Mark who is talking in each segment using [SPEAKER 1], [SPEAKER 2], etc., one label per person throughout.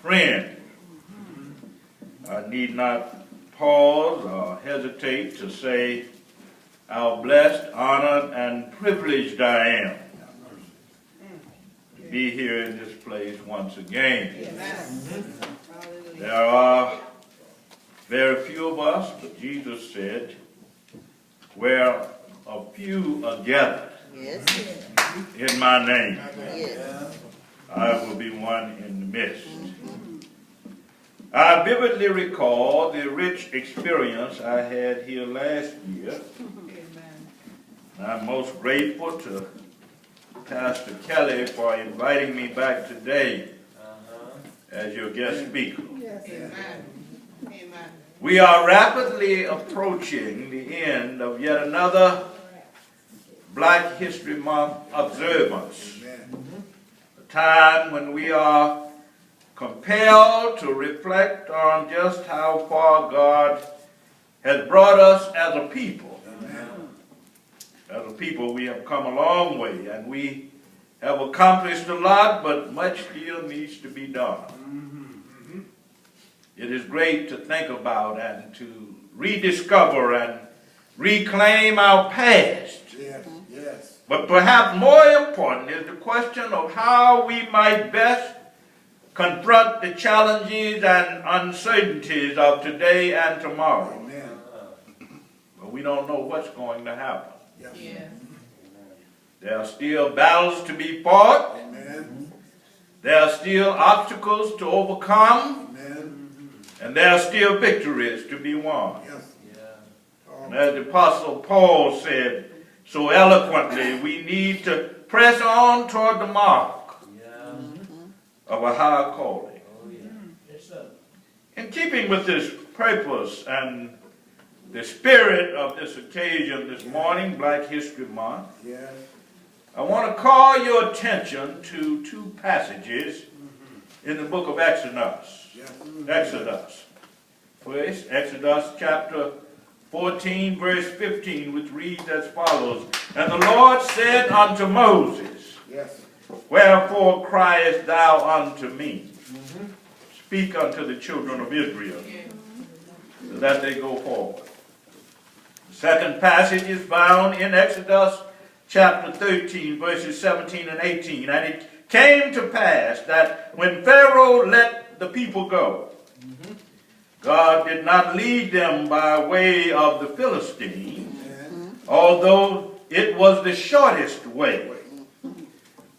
[SPEAKER 1] friend. I need not pause or hesitate to say how blessed, honored, and privileged I am to be here in this place once again. There are very few of us, but Jesus said, where a few are gathered in my name, I will be one in the midst. I vividly recall the rich experience I had here last year. I'm most grateful to Pastor Kelly for inviting me back today as your guest speaker. We are rapidly approaching the end of yet another Black History Month observance, a time when we are compelled to reflect on just how far God has brought us as a people. As a people, we have come a long way, and we have accomplished a lot, but much still needs to be done. It is great to think about and to rediscover and reclaim our past. But perhaps more important is the question of how we might best confront the challenges and uncertainties of today and tomorrow. But we don't know what's going to happen. There are still battles to be fought. There are still obstacles to overcome. And there are still victories to be won. And as the Apostle Paul said so eloquently, we need to press on toward the mark of a higher calling. In keeping with this purpose and the spirit of this occasion this morning, Black History Month, I want to call your attention to two passages in the book of Exodus. First, Exodus chapter 14, verse 15, which reads as follows. And the Lord said unto Moses, Wherefore criest thou unto me? Speak unto the children of Israel, so that they go forward. The second passage is found in Exodus chapter 13, verses 17 and 18. And it came to pass that when Pharaoh let the people go, God did not lead them by way of the Philistines, although it was the shortest way.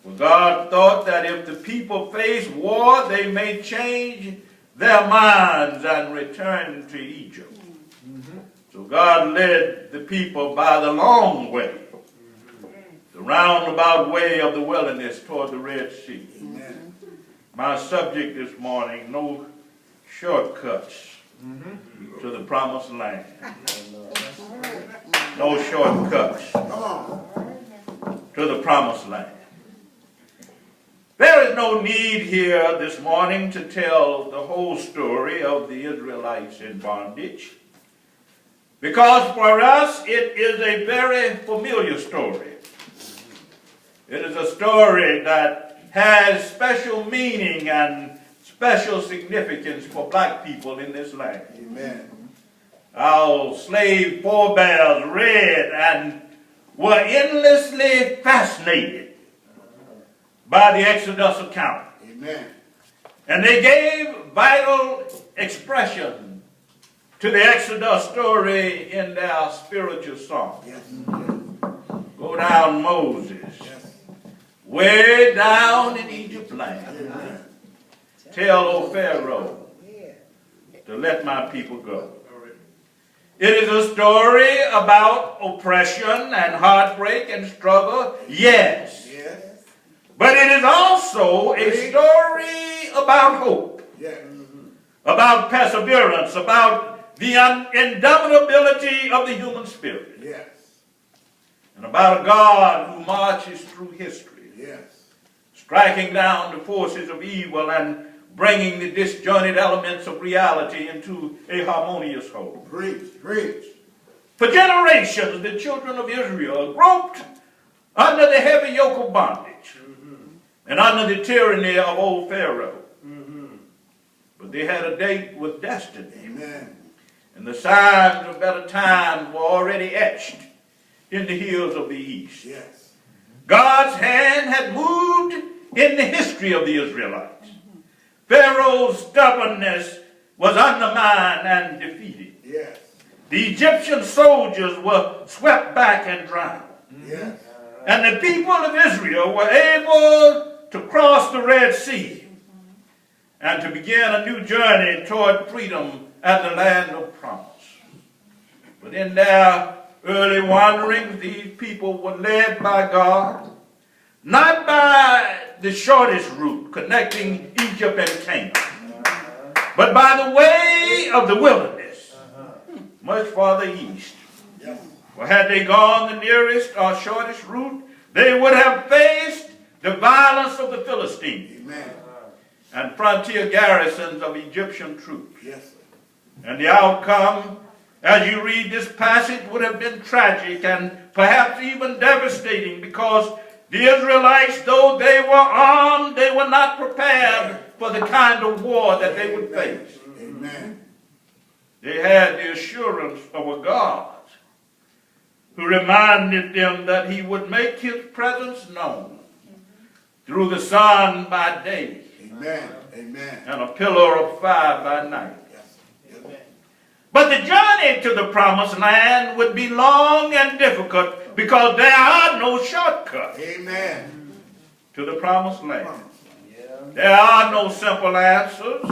[SPEAKER 1] For God thought that if the people faced war, they may change their minds and return to Egypt. So God led the people by the long way, the roundabout way of the wilderness toward the Red Sea. My subject this morning, no shortcuts to the promised land. No shortcuts to the promised land. There is no need here this morning to tell the whole story of the Israelites in bondage, because for us it is a very familiar story. It is a story that has special meaning and special significance for black people in this land. Our slave forebears read and were endlessly fascinated by the Exodus account. And they gave vital expression to the Exodus story in their spiritual song. Go down, Moses, way down in Egypt land. Tell, O Pharaoh, to let my people go. It is a story about oppression and heartbreak and struggle, yes. But it is also a story about hope, about perseverance, about the indomitability of the human spirit, and about a God who marches through history, striking down the forces of evil and bringing the disjointed elements of reality into a harmonious whole. For generations, the children of Israel groped under the heavy yoke of bondage and under the tyranny of old Pharaoh. But they had a date with destiny.
[SPEAKER 2] Amen.
[SPEAKER 1] And the signs of better times were already etched in the hills of the east.
[SPEAKER 2] Yes.
[SPEAKER 1] God's hand had moved in the history of the Israelites. Pharaoh's stubbornness was undermined and defeated.
[SPEAKER 2] Yes.
[SPEAKER 1] The Egyptian soldiers were swept back and drowned.
[SPEAKER 2] Yes.
[SPEAKER 1] And the people of Israel were able to cross the Red Sea and to begin a new journey toward freedom and the land of promise. But in their early wanderings, these people were led by God, not by the shortest route connecting Egypt and Canaan, but by the way of the wilderness, much farther east. For had they gone the nearest or shortest route, they would have faced the violence of the Philistines.
[SPEAKER 2] Amen.
[SPEAKER 1] And frontier garrisons of Egyptian troops.
[SPEAKER 2] Yes, sir.
[SPEAKER 1] And the outcome, as you read this passage, would have been tragic and perhaps even devastating, because the Israelites, though they were armed, they were not prepared for the kind of war that they would face.
[SPEAKER 2] Amen.
[SPEAKER 1] They had the assurance of a God who reminded them that he would make his presence known through the sun by day.
[SPEAKER 2] Amen. Amen.
[SPEAKER 1] And a pillar of fire by night.
[SPEAKER 2] Yes.
[SPEAKER 1] But the journey to the promised land would be long and difficult, because there are no shortcuts
[SPEAKER 2] Amen.
[SPEAKER 1] to the promised land. There are no simple answers.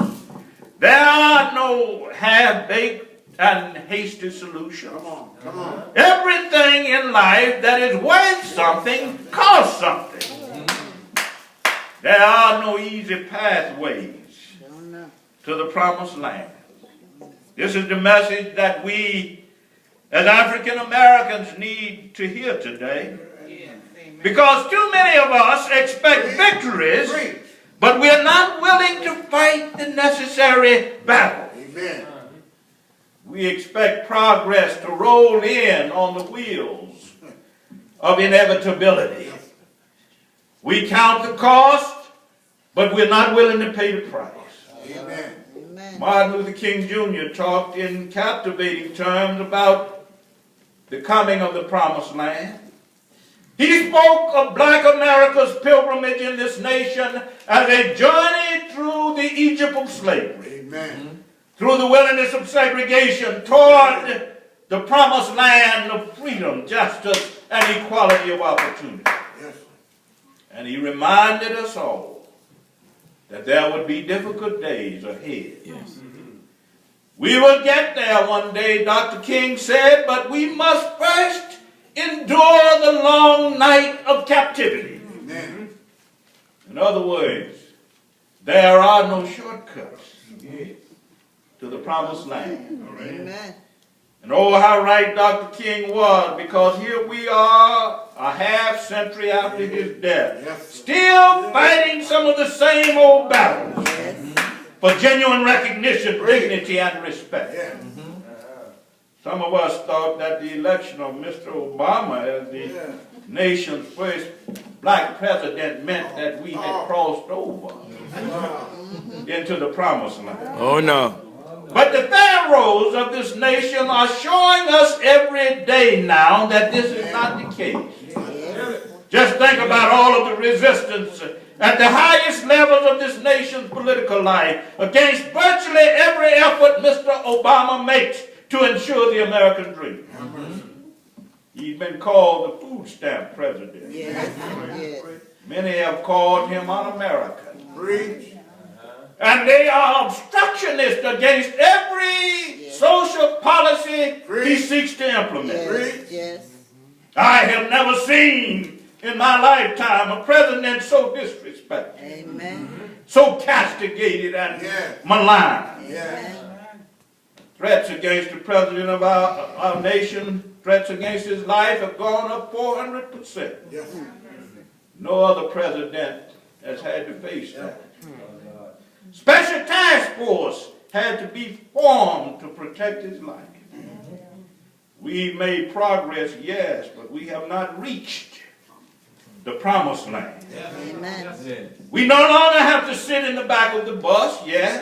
[SPEAKER 1] There are no half-baked and hasty solutions.
[SPEAKER 2] Come on. Come on.
[SPEAKER 1] Everything in life that is worth something costs something. There are no easy pathways to the promised land. This is the message that we as African Americans need to hear today. Because too many of us expect victories, but we are not willing to fight the necessary battle.
[SPEAKER 2] Amen.
[SPEAKER 1] We expect progress to roll in on the wheels of inevitability. We count the cost, but we're not willing to pay the price.
[SPEAKER 2] Amen.
[SPEAKER 1] Martin Luther King Jr. talked in captivating terms about the coming of the promised land. He spoke of black America's pilgrimage in this nation as a journey through the Egypt of slavery.
[SPEAKER 2] Amen.
[SPEAKER 1] Through the wilderness of segregation toward the promised land of freedom, justice, and equality of opportunity.
[SPEAKER 2] Yes.
[SPEAKER 1] And he reminded us all that there would be difficult days ahead.
[SPEAKER 3] Yes.
[SPEAKER 1] We will get there one day, Dr. King said, but we must first endure the long night of captivity.
[SPEAKER 2] Amen.
[SPEAKER 1] In other words, there are no shortcuts to the promised land.
[SPEAKER 4] Amen.
[SPEAKER 1] And oh, how right Dr. King was, because here we are a half century after his death,
[SPEAKER 2] Yes.
[SPEAKER 1] still fighting some of the same old battles
[SPEAKER 4] Yes.
[SPEAKER 1] for genuine recognition, dignity, and respect.
[SPEAKER 2] Yeah.
[SPEAKER 1] Some of us thought that the election of Mr. Obama as the nation's first black president meant that we had crossed over into the promised land.
[SPEAKER 3] Oh no.
[SPEAKER 1] But the pharaohs of this nation are showing us every day now that this is not the case. Just think about all of the resistance at the highest levels of this nation's political life against virtually every effort Mr. Obama makes to ensure the American dream. He's been called the food stamp president.
[SPEAKER 4] Yes. Yes.
[SPEAKER 1] Many have called him un-American.
[SPEAKER 2] Preach.
[SPEAKER 1] And they are obstructionists against every social policy he seeks to implement.
[SPEAKER 4] Yes. Yes.
[SPEAKER 1] I have never seen in my lifetime a president so disrespected,
[SPEAKER 4] Amen.
[SPEAKER 1] so castigated and maligned.
[SPEAKER 2] Yeah.
[SPEAKER 1] Threats against the president of our nation, threats against his life have gone up 400%.
[SPEAKER 2] Yes.
[SPEAKER 1] No other president has had to face that. Special task force had to be formed to protect his life. We made progress, yes, but we have not reached the promised land.
[SPEAKER 4] Amen.
[SPEAKER 1] We no longer have to sit in the back of the bus, yes.